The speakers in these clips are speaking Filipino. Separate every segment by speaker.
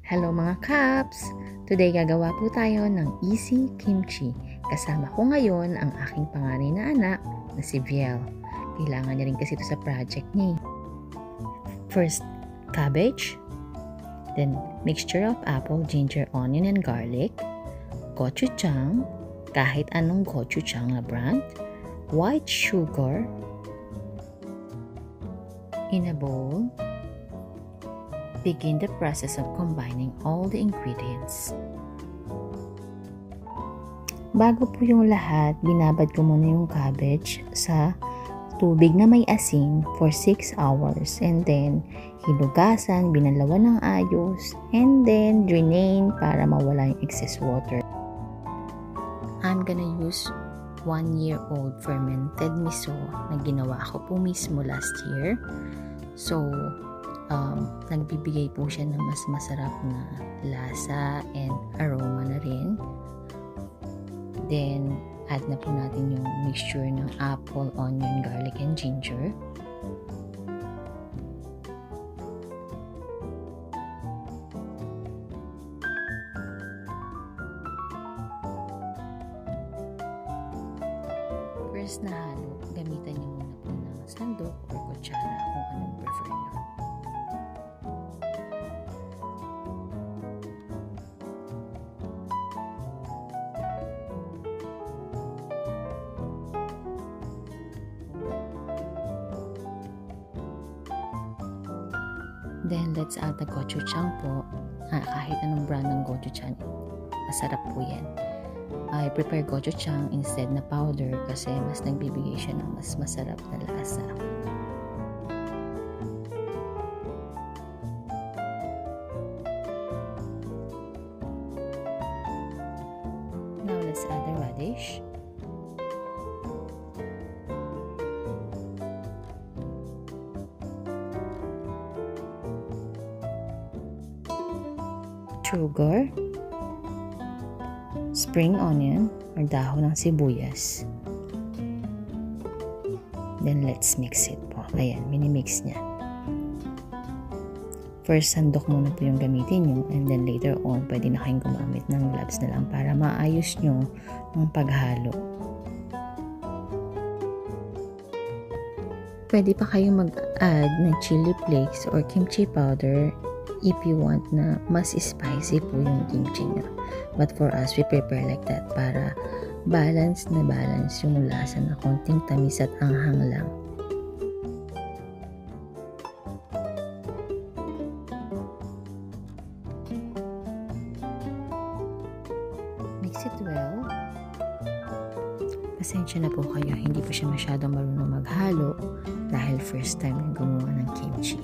Speaker 1: Hello mga Kaps! Today gagawa po tayo ng easy kimchi. Kasama ko ngayon ang aking panganay na anak na si Viel. Kailangan niya rin kasi ito sa project niya. First, cabbage. Then, mixture of apple, ginger, onion, and garlic. Gochujang, kahit anong gochujang na brand. White sugar. In a bowl, begin the process of combining all the ingredients. Bago po yung lahat, binabad ko muna yung cabbage sa tubig na may asin for 6 hours and then hinugasan, binalawan ng ayos and then drain para mawala yung excess water. I'm gonna use 1-year-old fermented miso na ginawa ko po mismo last year. So, nagbibigay po siya ng mas masarap na lasa and aroma na rin. Then, add na po natin yung mixture ng apple, onion, garlic, and ginger. First na halo, gamitan niyo muna po ng sandok or kutsara kung anong prefer niyo. Then, let's add the gochujang po. Kahit anong brand ng gochujang, masarap po yan. I prepare gochujang instead na powder kasi mas nagbibigay siya ng mas masarap na lasa. Now, let's add the radish. Sugar, spring onion or dahon ng sibuyas. Then let's mix it po. Ayan, minimix niya. First, sandok muna po yung gamitin nyo and then later on, pwede na kayong gumamit ng gloves na lang para maayos nyo ang paghalo. Pwede pa kayong mag-add ng chili flakes or kimchi powder if you want na mas spicy po yung kimchi nyo. But for us, we prepare like that para balance na balance yung lasa na konting tamis at anghang lang. Mix it well. Pasensya na po kayo, hindi po siya masyadong marunong maghalo dahil first time na gumawa ng kimchi.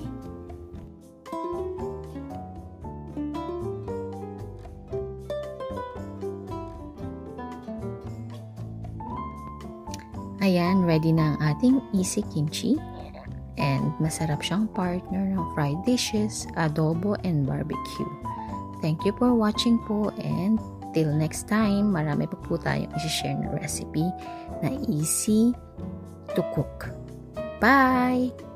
Speaker 1: Ayan, ready na ang ating easy kimchi. And masarap siyang partner ng fried dishes, adobo, and barbecue. Thank you for watching po and till next time, marami pa po tayong isi-share na recipe na easy to cook. Bye!